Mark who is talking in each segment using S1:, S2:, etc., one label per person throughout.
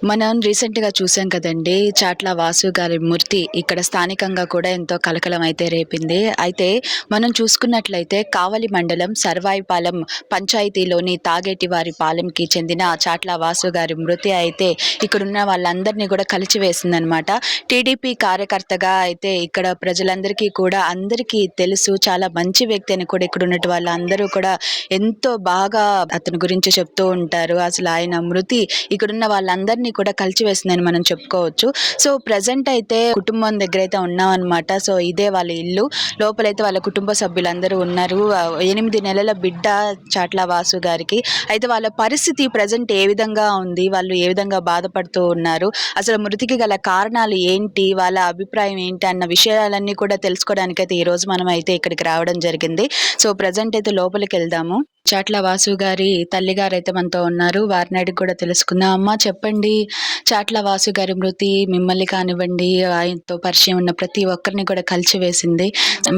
S1: మనం రీసెంట్‌గా చూసాం కదండీ! చాట్ల వాసు గారి మృతి ఇక్కడ స్థానికంగా కూడా ఎంతో కలకలం అయితే రేపింది. అయితే మనం చూసుకున్నట్లయితే కావలి మండలం సర్వాయిపాలెం పంచాయతీలోని తాగేటివారి పాలెంకి చెందిన చాట్ల వాసు గారి మృతి అయితే ఇక్కడున్న వాళ్ళందరినీ కూడా కలిచివేసిందనమాట. టీడీపీ కార్యకర్తగా అయితే ఇక్కడ ప్రజలందరికీ కూడా అందరికీ తెలుసు. చాలా మంచి వ్యక్తి అని కూడా ఇక్కడున్నటి వాళ్ళందరూ కూడా ఎంతో బాగా అతని గురించి చెప్తూ ఉంటారు. అసలు ఆయన మృతి ఇక్కడున్న వాళ్ళందరినీ కూడా కలిచివేసిందని మనం చెప్పుకోవచ్చు. సో, ప్రెజెంట్ అయితే కుటుంబం దగ్గరైతే ఉన్నామనమాట. సో, ఇదే వాళ్ళ ఇల్లు. లోపలైతే వాళ్ళ కుటుంబ సభ్యులందరూ ఉన్నారు. 8 నెలల బిడ్డ చాట్ల వాసు గారికి. అయితే వాళ్ళ పరిస్థితి ప్రెజెంట్ ఏ విధంగా ఉంది? వాళ్ళు ఏ విధంగా బాధపడుతూ ఉన్నారు? అసలు మృతికి గల కారణాలు ఏంటి? వాళ్ళ అభిప్రాయం ఏంటి? అన్న విషయాలన్నీ కూడా తెలుసుకోవడానికైతే ఈరోజు మనమైతే ఇక్కడికి రావడం జరిగింది. సో, ప్రెజెంట్ అయితే లోపలికెళ్దాము. చాట్ల వాసు గారి తల్లిగారైతే మనతో ఉన్నారు. వారిని అడిగి కూడా తెలుసుకుందాం. అమ్మ చెప్పండి, చాట్ల వాసు గారి మృతి మిమ్మల్ని కానివ్వండి, ఆయనతో పరిచయం ఉన్న ప్రతి ఒక్కరిని కూడా కలిచివేసింది.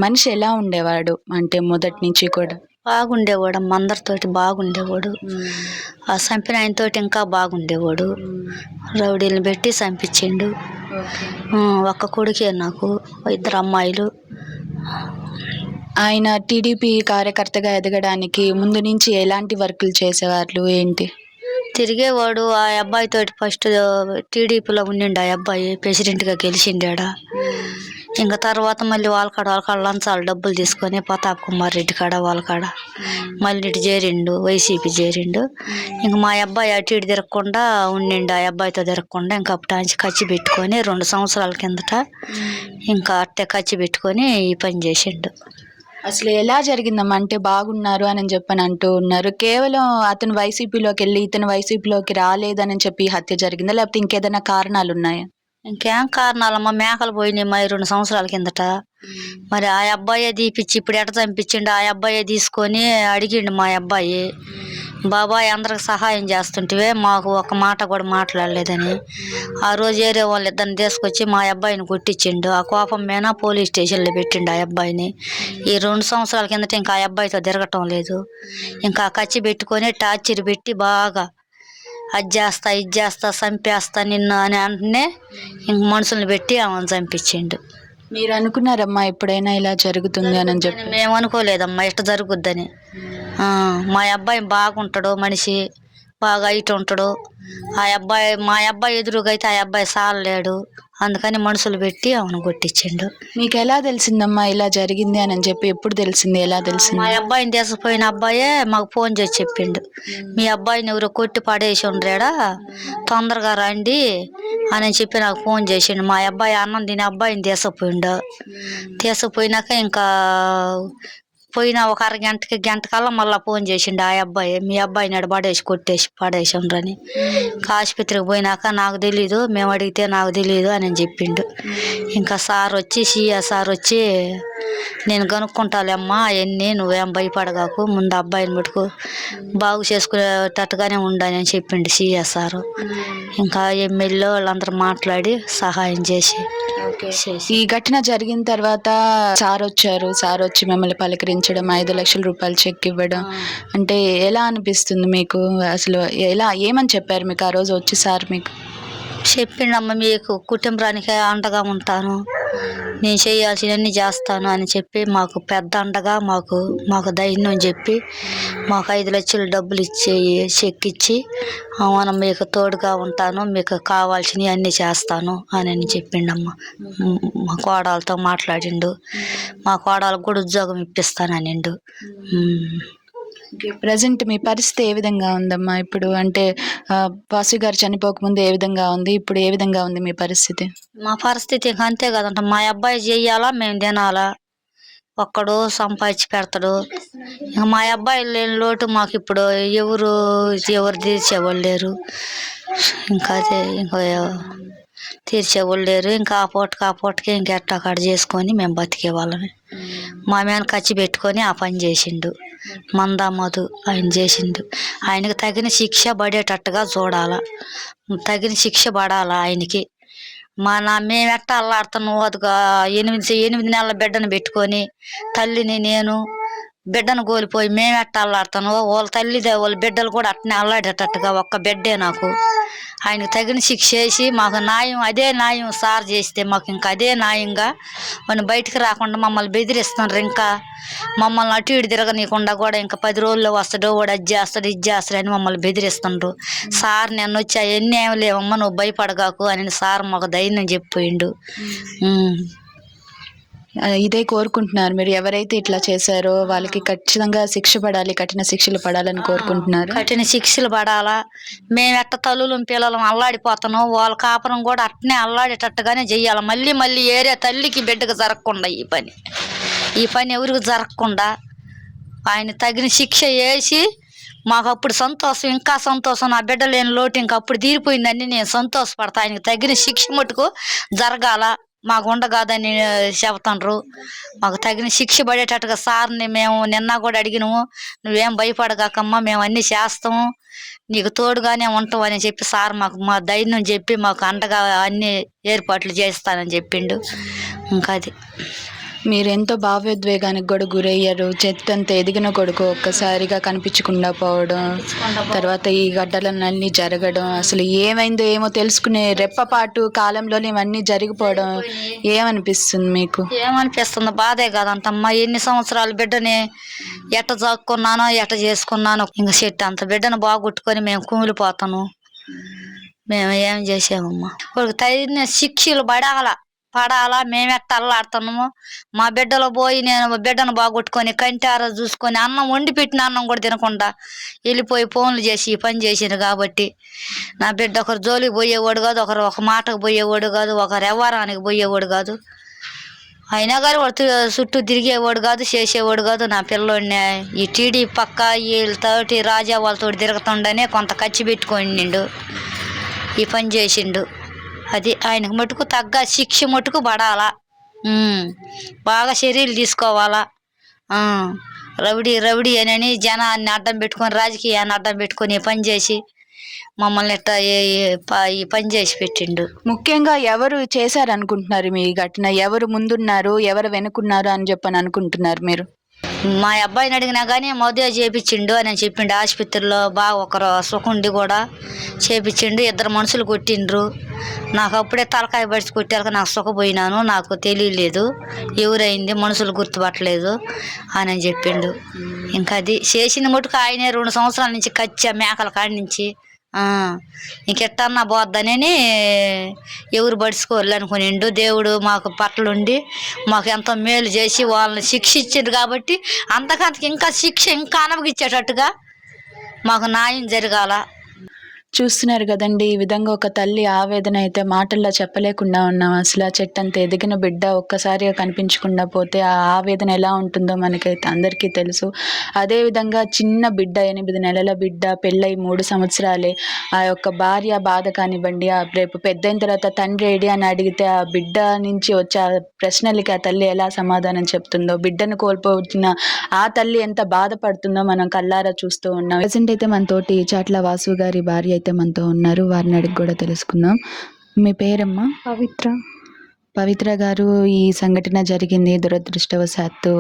S1: మనిషి ఎలా ఉండేవాడు? అంటే మొదటి నుంచి కూడా.
S2: బాగుండేవాడమ్మ, అందరితోటి బాగుండేవాడు. ఆ చంపిన ఆయనతోటి ఇంకా బాగుండేవాడు. రౌడీలను పెట్టి చంపించిండు. ఒక్క కొడుకే నాకు, 2 అమ్మాయిలు.
S1: ఆయన టీడీపీ కార్యకర్తగా ఎదగడానికి ముందు నుంచి ఎలాంటి వర్కులు చేసేవాళ్ళు ఏంటి?
S2: తిరిగేవాడు. ఆ అబ్బాయితోటి ఫస్ట్ టీడీపీలో ఉండిండు. ఆ అబ్బాయి ప్రెసిడెంట్గా గెలిచిండాడ. ఇంకా తర్వాత మళ్ళీ వాళ్ళ లంచాలు డబ్బులు తీసుకొని ప్రతాప్ కుమార్ రెడ్డి కాడ వాళ్ళ కాడ మళ్ళీ ఇటు చేరిండు, వైసీపీ చేరిండు. ఇంక మా అబ్బాయి అటు ఇటు తిరగకుండా ఉండిండు. ఆ అబ్బాయితో తిరగకుండా ఇంకా అప్పటి ఖర్చు పెట్టుకొని 2 సంవత్సరాల కిందట ఇంకా అట్టే ఖర్చు పెట్టుకొని ఈ పని చేసిండు.
S1: అసలు ఎలా జరిగిందమ్మా? అంటే బాగున్నారు అని చెప్పని అంటూ ఉన్నారు. కేవలం అతను వైసీపీలోకి వెళ్ళి ఇతను వైసీపీలోకి రాలేదని చెప్పి హత్య జరిగిందా? లేకపోతే ఇంకేదైనా కారణాలు ఉన్నాయా?
S2: ఇంకేం కారణాలమ్మా, మేకలు పోయినాయి మరి 2 సంవత్సరాల కిందట. మరి ఆ అబ్బాయే తీపిచ్చి ఇప్పుడు ఎట చంపించిండు. ఆ అబ్బాయే తీసుకొని అడిగిండు మా అబ్బాయి, బాబాయ్ అందరికి సహాయం చేస్తుంటివే, మాకు ఒక మాట కూడా మాట్లాడలేదని. ఆ రోజు ఏరే వాళ్ళు ఇద్దరిని తీసుకొచ్చి మా అబ్బాయిని కొట్టించిండు. ఆ కోపం మీద పోలీస్ స్టేషన్లో పెట్టిండు ఆ అబ్బాయిని. ఈ 2 సంవత్సరాల కిందట ఇంకా ఆ అబ్బాయితో తిరగటం లేదు. ఇంకా ఖర్చు పెట్టుకొని టార్చర్ పెట్టి బాగా అది చేస్తా ఇది చేస్తా చంపేస్తా నిన్ను అని అంటనే ఇంక మనుషుల్ని పెట్టి ఆమెను చంపించిండు.
S1: మీరు అనుకున్నారమ్మా ఎప్పుడైనా ఇలా జరుగుతుంది అని చెప్పి?
S2: మేము అనుకోలేదమ్మా ఇట్లా జరుగుద్దని. మా అబ్బాయి బాగుంటాడు, మనిషి బాగా హైట్ ఉంటాడు. మా అబ్బాయి ఎదురుగా అయితే ఆ అబ్బాయి సాలలేడు. అందుకని మనుషులు పెట్టి ఆమెను కొట్టించిండు.
S1: మీకు ఎలా తెలిసిందమ్మా ఇలా జరిగింది అని చెప్పి? ఎప్పుడు తెలిసింది? ఎలా తెలిసింది?
S2: మా అబ్బాయిని తీసుకుపోయిన అబ్బాయే మాకు ఫోన్ చేసి చెప్పిండు, మీ అబ్బాయిని ఎవరో కొట్టి పడేసి ఉండరాడా, తొందరగా రండి అని చెప్పి నాకు ఫోన్ చేసిండు. మా అబ్బాయి అన్నం తిని అబ్బాయిని తీసుకుపోయినాక ఇంకా పోయిన ఒక గంట కల్లా మళ్ళీ ఫోన్ చేసిండు ఆ అబ్బాయి, మీ అబ్బాయిని ఆడ పడేసి ఉండరని. ఆసుపత్రికి పోయినాక నాకు తెలీదు, మేము అడిగితే నాకు తెలీదు అని చెప్పిండు. ఇంకా సీఏ సార్ వచ్చి నేను కనుక్కుంటాలేమ్మా అవన్నీ, నువ్వేం భయపడగాకు, ముందు అబ్బాయిని మటుకు బాగు చేసుకునేటట్టుగానే ఉండని అని చెప్పిండు సీఏ సారు. ఇంకా ఎమ్మెల్యే వాళ్ళందరూ మాట్లాడి సహాయం చేసి
S1: ఈ ఘటన జరిగిన తర్వాత సార్ వచ్చి మిమ్మల్ని పలకరించడం, 5 లక్షల రూపాయలు చెక్ ఇవ్వడం అంటే ఎలా అనిపిస్తుంది మీకు? అసలు ఏమని చెప్పారు మీకు ఆ రోజు వచ్చి సార్? మీకు
S2: చెప్పిండమ్మ, మీకు కుటుంబానికి అండగా ఉంటాను, నేను చేయాల్సినవన్నీ చేస్తాను అని చెప్పి మాకు పెద్ద అండగా మాకు ధైర్యం చెప్పి మాకు 5 లక్షలు డబ్బులు ఇచ్చి చెక్ ఇచ్చి మనం మీకు తోడుగా ఉంటాను, మీకు కావాల్సినవి అన్నీ చేస్తాను అని చెప్పిండమ్మ. మా కోడలతో మాట్లాడిండు, మా కోడలకు కూడా ఉద్యోగం ఇప్పిస్తాననిండు.
S1: ప్రజెంట్ మీ పరిస్థితి ఏ విధంగా ఉందమ్మా ఇప్పుడు? అంటే వాసు గారు చనిపోకముందు ఏ విధంగా ఉంది, ఇప్పుడు ఏ విధంగా ఉంది మీ పరిస్థితి?
S2: మా పరిస్థితి ఇంకా అంతే కదంట, మా అబ్బాయి చెయ్యాలా, మేము తినాలా, ఒక్కడు సంపాదించి పెడతాడు. ఇంకా మా అబ్బాయి లేని లోటు మాకు ఇప్పుడు ఎవరు తీర్చేవాళ్ళు లేరు. ఇంకా తీర్చేవాళ్ళు లేరు. ఇంకా ఆ పూటకి ఇంకెట్టా అక్కడ చేసుకొని మేము బతికే వాళ్ళని. మా మీద ఖర్చు పెట్టుకొని ఆ పని చేసిండు. మధు ఆయన చేసిండు. ఆయనకు తగిన శిక్ష పడేటట్టుగా చూడాలా, తగిన శిక్ష పడాలా ఆయనకి. మేము ఎట్టా అల్లాడుతాను, అదిగా 8 నెలల బిడ్డను పెట్టుకొని తల్లిని నేను బిడ్డను కోల్పోయి మేము ఎట్ట అల్లాడుతాను, వాళ్ళ తల్లిదే వాళ్ళ బిడ్డలు కూడా అట్నే అల్లాడేటట్టుగా ఒక్క బిడ్డే నాకు. ఆయనకు తగిన శిక్ష చేసి మాకు న్యాయం, అదే న్యాయం సార్ చేస్తే మాకు ఇంకా అదే న్యాయంగా మనం బయటికి రాకుండా మమ్మల్ని బెదిరిస్తున్నారు. ఇంకా మమ్మల్ని అటు ఇటు తిరగనీయకుండా కూడా ఇంకా 10 రోజుల్లో వస్తాడు, వాడు అది చేస్తాడు ఇది చేస్తాడు అని మమ్మల్ని బెదిరిస్తుండ్రు. సార్ నేను వచ్చి అవన్నీ ఏమి లేవమ్మా నువ్వు భయపడగాకు అని సార్ మాకు ధైర్యం చెప్పిపోయిండు.
S1: ఇదే కోరుకుంటున్నారు మీరు, ఎవరైతే ఇట్లా చేశారో వాళ్ళకి ఖచ్చితంగా శిక్ష పడాలి, కఠిన శిక్షలు పడాలని కోరుకుంటున్నారు.
S2: కఠిన శిక్షలు పడాలా. మేము ఎట్ట తల్లులు పిల్లలం అల్లాడిపోతున్నాం, వాళ్ళ కాపురం కూడా అట్నే అల్లాడేటట్టుగానే చెయ్యాలి. మళ్ళీ మళ్ళీ ఏరే తల్లికి బిడ్డకు జరగకుండా ఈ పని ఎవరికి జరగకుండా ఆయన తగిన శిక్ష వేసి మాకు అప్పుడు సంతోషం, ఇంకా సంతోషం. నా బిడ్డ లేని లోటు ఇంకా అప్పుడు తీరిపోయిందని నేను సంతోషపడతా. ఆయనకు తగిన శిక్ష మటుకు జరగాల, మాకు ఉండగాదని చెబుతుండ్రు. మాకు తగిన శిక్ష పడేటట్టుగా సార్ని మేము నిన్న కూడా అడిగినాము, నువ్వేం భయపడగాకమ్మా మేము అన్నీ చేస్తాము, నీకు తోడుగానే ఉంటాం అని చెప్పి సార్ మాకు మా ధైర్యం చెప్పి మాకు అండగా అన్ని ఏర్పాట్లు చేస్తానని చెప్పిండు. ఇంకా అది
S1: మీరు ఎంతో భావోద్వేగానికి కూడా గురయ్యారు. చెత్తంత ఎదిగిన కొడుకు ఒక్కసారిగా కనిపించకుండా పోవడం, తర్వాత ఈ ఘటనలన్నీ జరగడం, అసలు ఏమైందో ఏమో తెలుసుకునే రెప్పపాటు కాలంలోనే ఇవన్నీ జరిగిపోవడం ఏమనిపిస్తుంది మీకు?
S2: ఏమనిపిస్తుంది, బాధే కదంటమ్మా. ఎన్ని సంవత్సరాలు బిడ్డని ఎట్ట జాక్కున్నానో ఎట్ట చేసుకున్నానో, ఇంకా చెట్టు అంత బిడ్డను బాగొట్టుకొని మేము కుమిలిపోతాను. మేము ఏం చేసామమ్మా, వాళ్ళకి తగిన శిక్షలు పడాలా. మేమెట్ట అల్లాడుతున్నాము, మా బిడ్డలో పోయి నేను బిడ్డను బాగొట్టుకొని కంటారా చూసుకొని అన్నం వండి పెట్టిన అన్నం కూడా తినకుండా వెళ్ళిపోయి ఫోన్లు చేసి ఈ పని చేసిండు. కాబట్టి నా బిడ్డ ఒకరు జోలికి పోయేవాడు కాదు, ఒకరు ఒక మాటకు పోయేవాడు కాదు, ఒకరు వ్యవహారానికి పోయేవాడు కాదు. అయినా కానీ వాడు చుట్టూ తిరిగేవాడు కాదు, చేసేవాడు కాదు. నా పిల్లోడిని ఈ టీడీ పక్క వీళ్ళతోటి రాజా వాళ్ళతో తిరుగుతుండనే కొంత ఖర్చు పెట్టుకొని ఈ పని చేసిండు. అది ఆయనకు మటుకు తగ్గ శిక్ష మటుకు పడాలా. బాగా చర్యలు తీసుకోవాలా. రౌడీ అని జనాన్ని అడ్డం పెట్టుకొని, రాజకీయాన్ని అడ్డం పెట్టుకొని ఈ పని చేసి మమ్మల్ని ఇట్లా ఈ పని చేసి పెట్టిండు.
S1: ముఖ్యంగా ఎవరు చేశారనుకుంటున్నారు మీ ఘటన? ఎవరు ముందున్నారు, ఎవరు వెనుకున్నారు అని చెప్పని అనుకుంటున్నారు మీరు?
S2: మా అబ్బాయిని అడిగినా కానీ మోదే చేపించిండు అని చెప్పిండు. ఆసుపత్రిలో బాగా ఒకరు సుఖండి కూడా చేపించిండు. 2 మనుషులు కొట్టిండ్రు. నాకు అప్పుడే తలకాయ పడిచి కొట్టాక నాకు సుఖపోయినాను, నాకు తెలియలేదు ఎవరైంది, మనుషులు గుర్తుపట్టలేదు అని చెప్పిండు. ఇంకా అది చేసిన మటుకు ఆయనే 2 సంవత్సరాల నుంచి కచ్చా మేకల కాడి నుంచి ఇంకెట్టన్నా పోద్దని ఎవరు పడుచుకోవాలి అనుకునిండు. దేవుడు మాకు పట్లుండి మాకు ఎంతో మేలు చేసి వాళ్ళని శిక్షించారు. కాబట్టి అంతకంతకి ఇంకా శిక్ష ఇంకా అనుభవించేటట్టుగా మాకు న్యాయం జరగాల.
S1: చూస్తున్నారు కదండి, ఈ విధంగా ఒక తల్లి ఆవేదన అయితే మాటల్లో చెప్పలేకుండా ఉన్నాం. అసలు ఆ చెట్టంత ఎదిగిన బిడ్డ ఒక్కసారిగా కనిపించకుండా పోతే ఆ ఆవేదన ఎలా ఉంటుందో మనకైతే అందరికీ తెలుసు. అదేవిధంగా చిన్న బిడ్డ, 8 నెలల బిడ్డ, పెళ్ళై 3 సంవత్సరాలే. ఆ యొక్క భార్య బాధ కానివ్వండి, ఆ రేపు పెద్దయిన తర్వాత తండ్రి ఏడి అని అడిగితే ఆ బిడ్డ నుంచి వచ్చే ఆ ప్రశ్నలకి ఆ తల్లి ఎలా సమాధానం చెప్తుందో, బిడ్డను కోల్పోతున్న ఆ తల్లి ఎంత బాధపడుతుందో మనం కళ్ళారా చూస్తూ ఉన్నాం. ప్రజెంట్ అయితే మనతోటి చాట్ల వాసు గారి భార్య అయితే మనతో ఉన్నారు. వారిని అడిగి కూడా తెలుసుకుందాం. మీ పేరమ్మా? పవిత్ర గారు, ఈ సంఘటన జరిగింది దురదృష్టవశాత్తు.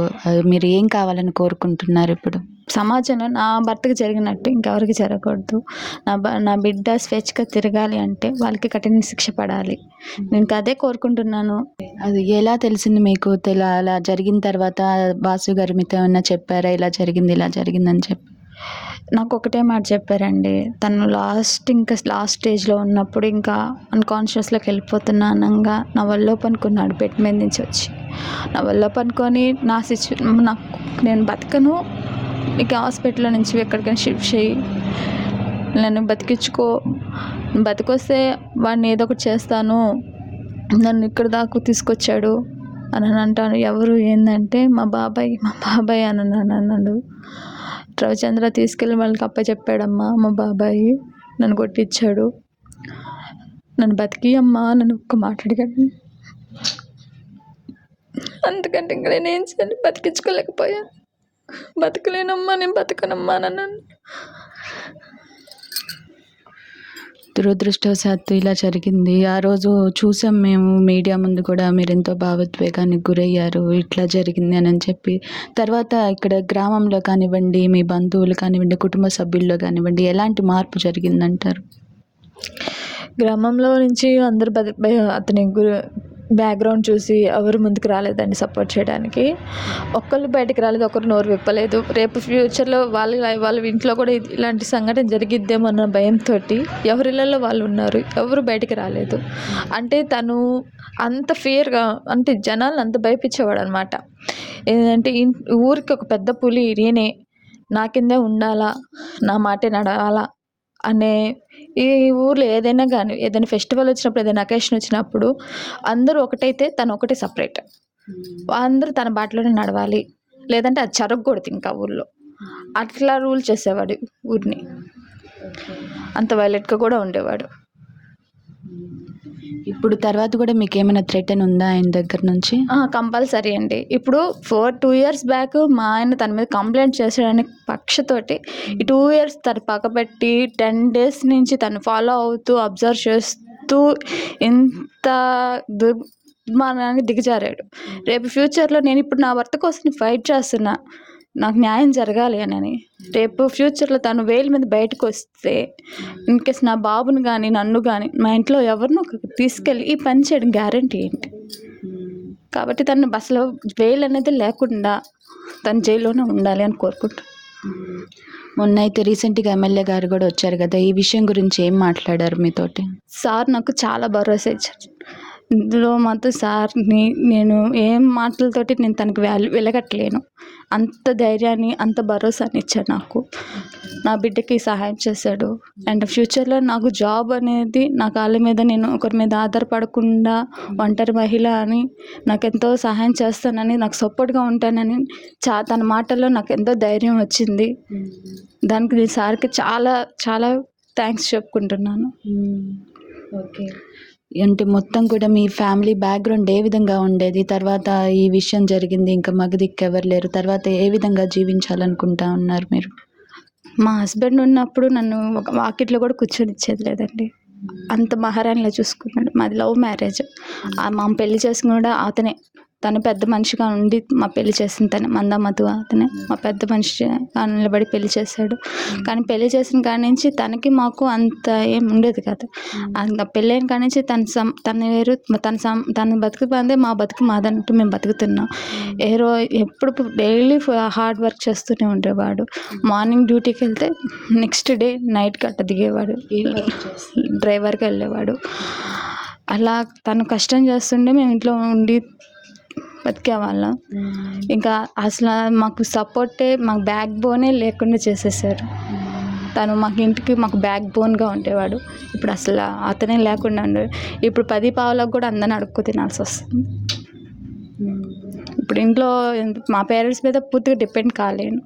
S1: మీరు ఏం కావాలని కోరుకుంటున్నారు ఇప్పుడు?
S3: సమాజంలో నా భర్తకు జరిగినట్టు ఇంకెవరికి జరగకూడదు. నా బిడ్డ స్వేచ్ఛగా తిరగాలి అంటే వాళ్ళకి కఠిన శిక్ష పడాలి. నేను అదే కోరుకుంటున్నాను.
S1: అది ఎలా తెలిసింది మీకు? అలా జరిగిన తర్వాత వాసు గారు మీతో ఏమన్నా చెప్పారా, ఇలా జరిగిందని చెప్పి?
S3: నాకు ఒకటే మాట చెప్పారండి. తను లాస్ట్ స్టేజ్లో ఉన్నప్పుడు ఇంకా అన్కాన్షియస్లోకి వెళ్ళిపోతున్నానంగా నా వల్ల పనుకున్నాడు. బెడ్ మీద నుంచి వచ్చి నా వల్ల పనుకొని నేను బతకను, ఇక హాస్పిటల్ నుంచి ఎక్కడికైనా షిఫ్ట్ చేయి, నన్ను బతికొస్తే వాడిని ఏదో ఒకటి చేస్తాను, నన్ను ఇక్కడ దాకా తీసుకొచ్చాడు అని అంటాను. ఎవరు ఏంటంటే మా బాబాయ్ అని అన్నాడు. రవిచంద్ర తీసుకెళ్ళి వాళ్ళకి అప్పచెప్పాడమ్మా. మా బాబాయ్ నన్ను కొట్టించాడు, నన్ను బతికి అమ్మా నన్ను ఒక్క మాట అడిగాడు. అందుకంటే ఇంకా నేనేం చేయాలి, బతికించుకోలేకపోయాను. బతకలేనమ్మా, నేను బతకనమ్మా నన్ను.
S1: దురదృష్టవశాత్తు ఇలా జరిగింది. ఆ రోజు చూసాం మేము మీడియా ముందు కూడా మీరెంతో భావోద్వేగానికి గురయ్యారు. ఇట్లా జరిగింది అని చెప్పి. తర్వాత ఇక్కడ గ్రామంలో కానివ్వండి, మీ బంధువులు కానివ్వండి, కుటుంబ సభ్యుల్లో కానివ్వండి ఎలాంటి మార్పు జరిగిందంటారు?
S3: గ్రామంలో నుంచి అందరూ అతని బ్యాక్గ్రౌండ్ చూసి ఎవరు ముందుకు రాలేదండి సపోర్ట్ చేయడానికి. ఒక్కళ్ళు బయటికి రాలేదు, ఒకరు నోరు విప్పలేదు. రేపు ఫ్యూచర్లో వాళ్ళ ఇంట్లో కూడా ఇలాంటి సంఘటన జరిగిద్దేమో అన్న భయంతో ఎవరిళ్ళల్లో వాళ్ళు ఉన్నారు, ఎవరు బయటికి రాలేదు. అంటే తను అంత ఫియర్గా, అంటే జనాలను అంత భయపించేవాడు అనమాట. ఏంటంటే ఊరికి ఒక పెద్ద పులి నేనే, నా కిందే ఉండాలా, నా మాటే నడవాలా అనే. ఈ ఊర్లో ఏదైనా కానీ, ఏదైనా ఫెస్టివల్ వచ్చినప్పుడు, ఏదైనా అకేషన్ వచ్చినప్పుడు అందరూ ఒకటైతే తను ఒకటే సపరేట్. అందరూ తన బాటలోనే నడవాలి, లేదంటే అది జరగకూడదు ఇంకా ఊర్లో. అట్లా రూల్ చేసేవాడు ఊరిని. అంత వైలెంట్గా కూడా ఉండేవాడు.
S1: ఇప్పుడు తర్వాత కూడా మీకేమైనా థ్రెటన్ ఉందా ఆయన దగ్గర నుంచి?
S3: కంపల్సరీ అండి. ఇప్పుడు 2 years బ్యాక్ మా ఆయన తన మీద కంప్లైంట్ చేసాడని పక్షతోటి ఈ 2 years తను పక్కపెట్టి 10 days నుంచి తను ఫాలో అవుతూ అబ్జర్వ్ చేస్తూ ఇంత దుర్మార్గానికి దిగజారాడు. రేపు ఫ్యూచర్లో నేను ఇప్పుడు నా భర్త కోసం ఫైట్ చేస్తున్నా, నాకు న్యాయం జరగాలి అని. రేపు ఫ్యూచర్లో తను వేలు మీద బయటకు వస్తే ఇన్కేస్ నా బాబుని కానీ, నన్ను కానీ, మా ఇంట్లో ఎవరినో తీసుకెళ్ళి ఈ పని చేయడం గ్యారంటీ ఏంటి? కాబట్టి తను అసలు వేలు అనేది లేకుండా తను జైల్లోనే ఉండాలి అని కోరుకుంటాను.
S1: మొన్నైతే రీసెంట్గా ఎమ్మెల్యే గారు కూడా వచ్చారు కదా, ఈ విషయం గురించి ఏం మాట్లాడారు మీతోటి?
S3: సార్ నాకు చాలా భరోసా ఇచ్చారు. ఇందులో మాత్రం సార్ని నేను ఏం మాటలతోటి నేను తనకు వెలగట్లేను. అంత ధైర్యాన్ని, అంత భరోసాని ఇచ్చాడు నాకు. నా బిడ్డకి సహాయం చేశాడు. అండ్ ఫ్యూచర్లో నాకు జాబ్ అనేది, నా కాళ్ళ మీద నేను ఒకరి మీద ఆధారపడకుండా ఒంటరి మహిళ అని, నాకు ఎంతో సహాయం చేస్తానని, నాకు సపోర్ట్గా ఉంటానని తన మాటల్లో నాకు ఎంతో ధైర్యం వచ్చింది. దానికి నేను సార్కి చాలా చాలా థ్యాంక్స్ చెప్పుకుంటున్నాను.
S1: ఓకే. అంటే మొత్తం కూడా మీ ఫ్యామిలీ బ్యాక్గ్రౌండ్ ఏ విధంగా ఉండేది? తర్వాత ఈ విషయం జరిగింది, ఇంకా మగదిక్కు ఎవరు లేరు, తర్వాత ఏ విధంగా జీవించాలనుకుంటా ఉన్నారు మీరు?
S3: మా హస్బెండ్ ఉన్నప్పుడు నన్ను ఒక వాకిట్లో కూడా కూర్చొనిచ్చేది లేదండి. అంత మహారాణిలా చూసుకున్నాడు. మాది లవ్ మ్యారేజ్. మా పెళ్లి చేసుకుని కూడా అతనే, తను పెద్ద మనిషిగా ఉండి మా పెళ్లి చేసిన తనే, మందమధు అతనే మా పెద్ద మనిషిగా నిలబడి పెళ్లి చేశాడు. కానీ పెళ్లి చేసిన కాడి నుంచి తనకి మాకు అంత ఏం ఉండేది కాదు. అంత పెళ్ళైన కాడి నుంచి తను వేరు, తన బతుకు బాందే, మా బతుకు మాదంటూ మేము బతుకుతున్నాం. ఎప్పుడు డైలీ హార్డ్ వర్క్ చేస్తూనే ఉండేవాడు. మార్నింగ్ డ్యూటీకి వెళ్తే నెక్స్ట్ డే నైట్ గట్ట దిగేవాడు, డ్రైవర్గా వెళ్ళేవాడు. అలా తను కష్టం చేస్తుండే మేము ఇంట్లో ఉండి బతికేవాళ్ళం. ఇంకా అసలు మాకు సపోర్టే, మాకు బ్యాక్ బోనే లేకుండా చేసేసారు. తను మాకు ఇంటికి మాకు బ్యాక్ బోన్గా ఉండేవాడు. ఇప్పుడు అసలు అతనే లేకుండా ఉండే. ఇప్పుడు 10 పావులకు కూడా అందరిని అడుక్కు తినాల్సి వస్తుంది. ఇప్పుడు ఇంట్లో మా పేరెంట్స్ మీద పూర్తిగా డిపెండ్ కాలేను.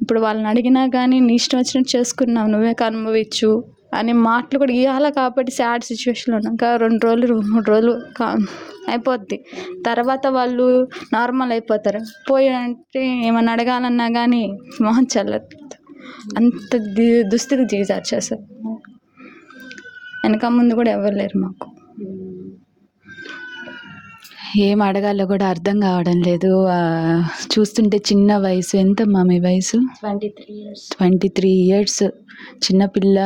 S3: ఇప్పుడు వాళ్ళని అడిగినా కానీ నీ ఇష్టం వచ్చినట్టు చేసుకున్నావు, నువ్వే అనుభవించు అనే మాటలు కూడా ఇవ్వాలి. కాబట్టి సాడ్ సిచ్యువేషన్లో ఉన్నాం. ఇంకా 2 రోజులు 3 రోజులు అయిపోద్ది. తర్వాత వాళ్ళు నార్మల్ అయిపోతారు. పోయి అంటే ఏమన్నా అడగాలన్నా కానీ మొహం చల్లదు. అంత దుస్థితికి దిగజార్చేశారు. వెనక ముందు కూడా ఎవరు లేరు మాకు.
S1: ఏం అడగాలో కూడా అర్థం కావడం లేదు. చూస్తుంటే చిన్న వయసు. ఎంతమ్మా మీ వయసు? 23 years. చిన్నపిల్ల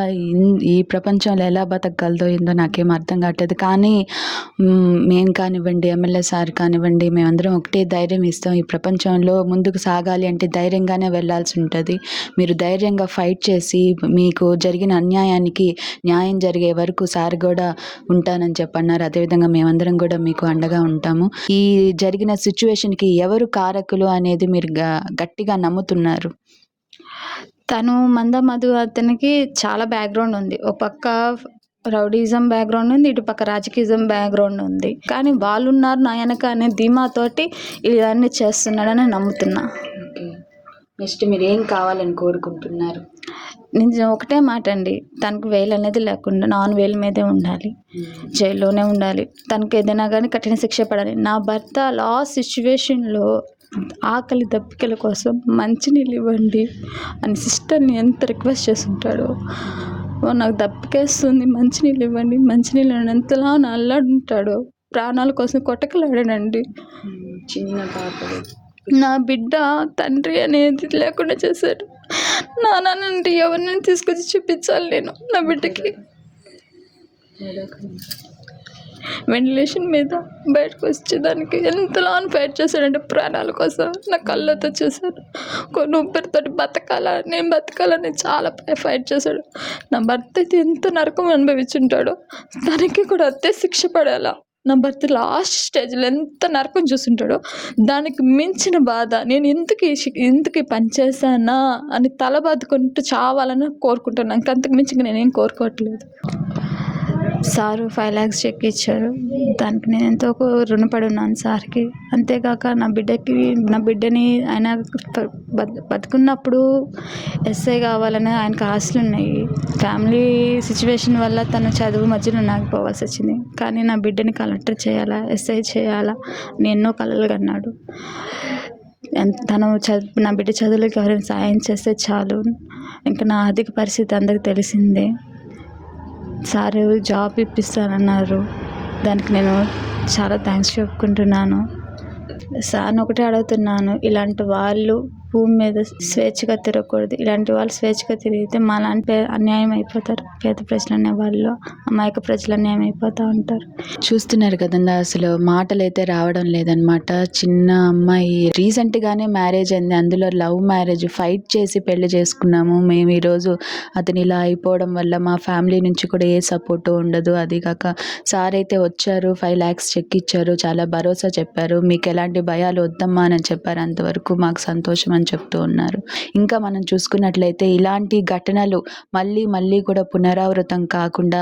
S1: ఈ ప్రపంచంలో ఎలా బతకగలదో ఏందో నాకేం అర్థం కావట్లేదు. కానీ మేము కానివ్వండి, ఎమ్మెల్యే సార్ కానివ్వండి, మేమందరం ఒకటే ధైర్యం ఇస్తాం. ఈ ప్రపంచంలో ముందుకు సాగాలి అంటే ధైర్యంగానే వెళ్ళాల్సి ఉంటుంది. మీరు ధైర్యంగా ఫైట్ చేసి మీకు జరిగిన అన్యాయానికి న్యాయం జరిగే వరకు సార్ కూడా ఉంటానని చెప్పన్నారు. అదేవిధంగా మేమందరం కూడా మీకు అండగా ఉంటాము. ఈ జరిగిన సిచ్యువేషన్కి ఎవరు కారకులు అనేది మీరు గట్టిగా నమ్ముతున్నారు?
S3: తను మందమధు అతనికి చాలా బ్యాక్గ్రౌండ్ ఉంది. ఒక పక్క రౌడీజం బ్యాక్గ్రౌండ్ ఉంది, ఇటు పక్క రాజకీయం బ్యాక్గ్రౌండ్ ఉంది. కానీ వాళ్ళు ఉన్నారు నా వెనక అనే ధీమాతోటి ఇవన్నీ చేస్తున్నాడని నమ్ముతున్నా.
S1: నెక్స్ట్ మీరు ఏం కావాలని కోరుకుంటున్నారు?
S3: నేను ఒకటే మాట అండి, తనకు వేలు అనేది లేకుండా నాన్ వేలు మీదే ఉండాలి, జైల్లోనే ఉండాలి. తనకు ఏదైనా కానీ కఠిన శిక్ష పడాలి. నా భర్త లాస్ట్ సిచ్యువేషన్లో ఆకలి దప్పికల కోసం మంచినీళ్ళు ఇవ్వండి అని సిస్టర్ని ఎంత రిక్వెస్ట్ చేస్తుంటాడో. నాకు దప్పికేస్తుంది, మంచినీళ్ళు ఇవ్వండి, మంచినీళ్ళు ఇవ్వండి. ఎంతలా అల్లాడుంటాడో, ప్రాణాల కోసం కొట్టకలాడాడండి.
S1: చిన్న పాప
S3: నా బిడ్డ తండ్రి అనేది లేకుండా చేశాడు. నాన్నంటే ఎవరిని తీసుకొచ్చి చూపించాలి నేను నా బిడ్డకి. వెంటిలేషన్ మీద బయటకు వచ్చేదానికి ఎంతలా ఫైట్ చేశాడంటే ప్రాణాల కోసం నా కళ్ళతో చూశాడు. కొన్ని ఊపిరితోటి బతకాలా, నేను బతకాలని చాలా ఫైట్ చేశాడు. నా భర్త అయితే ఎంత నరకం అనుభవించుంటాడో తనకి కూడా అంతే శిక్ష పడేలా. నా భర్త లాస్ట్ స్టేజ్లో ఎంత నరకం చూస్తుంటాడో దానికి మించిన బాధ. నేను ఎందుకు పని చేశానా అని తల బాదుకుంటూ చావాలని కోరుకుంటున్నాను. ఇంకంతకు మించి నేనేం కోరుకోవట్లేదు. సారు 5 lakhs చెక్ ఇచ్చారు. దానికి నేను ఎంతో రుణపడి ఉన్నాను సార్కి. అంతేకాక నా బిడ్డని ఆయన బతుకున్నప్పుడు ఎస్ఐ కావాలని ఆయనకు ఆశలు ఉన్నాయి. ఫ్యామిలీ సిచ్యువేషన్ వల్ల తన చదువు మధ్యలో నాగిపోవాల్సి వచ్చింది. కానీ నా బిడ్డని కలెక్టర్ చేయాలా, ఎస్ఐ చేయాలా అని ఎన్నో కలలు కన్నాడు. నా బిడ్డ చదువులకు ఎవరైనా సాయం చేస్తే చాలు. ఇంకా నా ఆర్థిక పరిస్థితి అందరికి తెలిసిందే. సారు జాబ్ ఇప్పిస్తానన్నారు. దానికి నేను చాలా థ్యాంక్స్ చెప్పుకుంటున్నాను. సార్ని ఒకటే అడుగుతున్నాను, ఇలాంటి వాళ్ళు భూమి మీద స్వేచ్ఛగా తిరగకూడదు. ఇలాంటి వాళ్ళు స్వేచ్ఛగా తిరిగితే మాలాంటి అన్యాయం అయిపోతారు. పేద ప్రజలు అనే వాళ్ళు, అమాయక ప్రజలు అన్యాయం అయిపోతూ ఉంటారు.
S1: చూస్తున్నారు కదండి, అసలు మాటలు అయితే రావడం లేదనమాట. చిన్న అమ్మాయి రీసెంట్గానే మ్యారేజ్ అయింది. అందులో లవ్ మ్యారేజ్, ఫైట్ చేసి పెళ్లి చేసుకున్నాము మేము. ఈరోజు అతను ఇలా అయిపోవడం వల్ల మా ఫ్యామిలీ నుంచి కూడా ఏ సపోర్టు ఉండదు. అది కాక సార్ అయితే వచ్చారు, 5 lakhs చెక్ ఇచ్చారు, చాలా భరోసా చెప్పారు. మీకు ఎలాంటి భయాలు వద్దమ్మా అని చెప్పారు. అంతవరకు మాకు సంతోషం అని చెప్తూ ఉన్నారు. ఇంకా మనం చూసుకున్నట్లయితే ఇలాంటి ఘటనలు మళ్ళీ కూడా పునరావృతం కాకుండా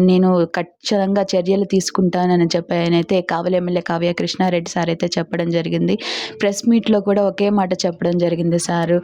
S1: నేను ఖచ్చితంగా చర్యలు తీసుకుంటానని చెప్పి ఆయనైతే కావలి ఎమ్మెల్యే కావ్య కృష్ణారెడ్డి సార్ అయితే చెప్పడం జరిగింది. ప్రెస్ మీట్లో కూడా ఒకే మాట చెప్పడం జరిగింది సారు,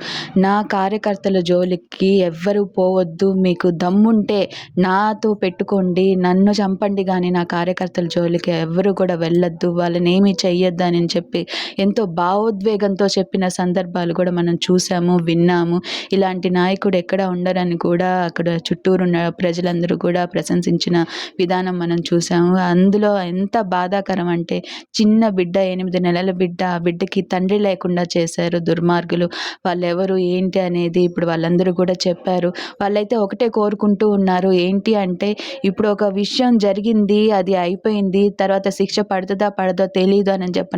S1: నా కార్యకర్తల జోలికి ఎవ్వరూ పోవద్దు, మీకు దమ్ముంటే నాతో పెట్టుకోండి, నన్ను చంపండి కానీ నా కార్యకర్తల జోలికి ఎవ్వరూ కూడా వెళ్ళొద్దు, వాళ్ళని ఏమీ చెయ్యొద్దు అని చెప్పి ఎంతో భావోద్వేగంతో చెప్పిన సందర్భాలు కూడా మనం చూసాము, విన్నాము. ఇలాంటి నాయకుడు ఎక్కడ ఉండరని కూడా అక్కడ చుట్టూరున్న ప్రజలందరూ కూడా ప్రశంసించిన విధానం మనం చూసాము. అందులో ఎంత బాధాకరం అంటే చిన్న బిడ్డ, 8 నెలల బిడ్డ, ఆ బిడ్డకి తండ్రి లేకుండా చేశారు దుర్మార్గులు. వాళ్ళెవరు ఏంటి అనేది ఇప్పుడు వాళ్ళందరూ కూడా చెప్పారు. వాళ్ళైతే ఒకటే కోరుకుంటూ ఉన్నారు, ఏంటి అంటే ఇప్పుడు ఒక విషయం జరిగింది, అది అయిపోయింది, తర్వాత శిక్ష పడుతుందా పడదో తెలియదు అని చెప్పి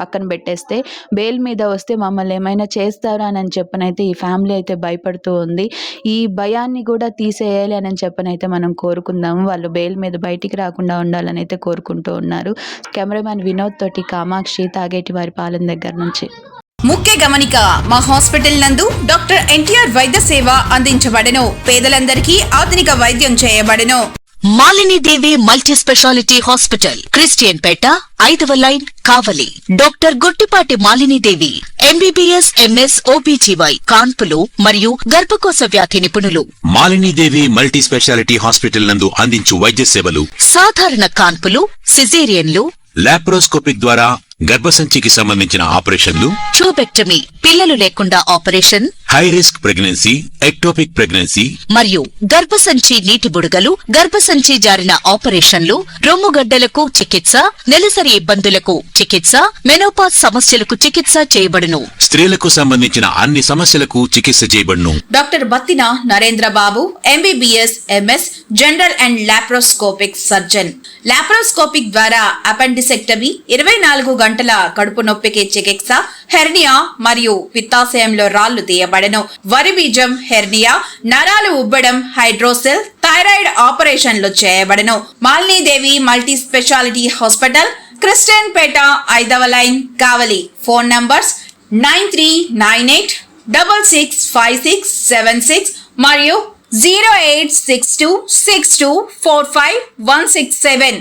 S1: పక్కన పెట్టేస్తే బెయిల్ మీద వస్తే మమ్మల్ని ఏమైనా చేస్తారా అని చెప్పనైతే ఈ ఫ్యామిలీ అయితే భయపడుతూ ఉంది. ఈ భయాన్ని కూడా తీసేయాలి అని చెప్పనైతే మనం కోరుకుందాము. వాళ్ళు బెయిల్ మీద బయటికి రాకుండా ఉండాలని అయితే కోరుకుంటూ ఉన్నారు. కెమెరామ్యాన్ వినోద్ తోటి కామాక్షి, తాగేటి వారి పాలెం దగ్గర నుంచి.
S4: ముఖ్య గమనిక, మా హాస్పిటల్ నందు డాక్టర్ ఎన్టీఆర్ వైద్య సేవ అందించబడెను. పేదలందరికీ ఆధునిక వైద్యం చేయబడెను.
S5: Malinidevi multi speciality hospital, Christian Peta, 5వ line, Kavali. Doctor Gottipati Malinidevi MBBS, MS, OBGY, కాన్పులు మరియు గర్భకోశ వ్యాధి నిపుణులు.
S6: మాలినీదేవి మల్టీ స్పెషాలిటీ హాస్పిటల్ నందు అందించు వైద్య సేవలు:
S5: సాధారణ కాన్పులు, సిజేరియన్లు,
S6: లాప్రోస్కోపిక్ ద్వారా గర్భసంచికి సంబంధించిన ఆపరేషన్లు,
S5: ట్యూబెక్టమీ, పిల్లలు లేకుండా operation,
S6: high risk pregnancy, ectopic pregnancy
S5: మరియు గర్భసంచి నీటి బుడగలు, గర్భసంచి జారిన ఆపరేషన్లు, రొమ్ముగడ్డలకు చికిత్స, నెలసరి ఇబ్బందులకు చికిత్స, మెనోపాజ్ సమస్యలకు చికిత్స చేయబడును.
S6: స్త్రీలకు సంబంధించిన అన్ని సమస్యలకు చికిత్స చేయబడును.
S4: Doctor Battina Narendra Babu MBBS, MS, general and laparoscopic surgeon. Laparoscopic ద్వారా అపెండిసెక్టమీ, 24 గంటల కడుపు నొప్పికి చికిత్స, హెర్నియా మరియు పిత్తాశయంలో రాళ్లు తీయబడెను. వరి బీజం, హెర్నియా, నరాలు ఉబ్బడం, హైడ్రోసెల్, థైరాయిడ్ ఆపరేషన్లు చేయబడెను. Malinidevi multi speciality hospital, Christian Peta, 5వ లైన్, కావలి. ఫోన్ నంబర్స్ 9398665676 మరియు 08626245167.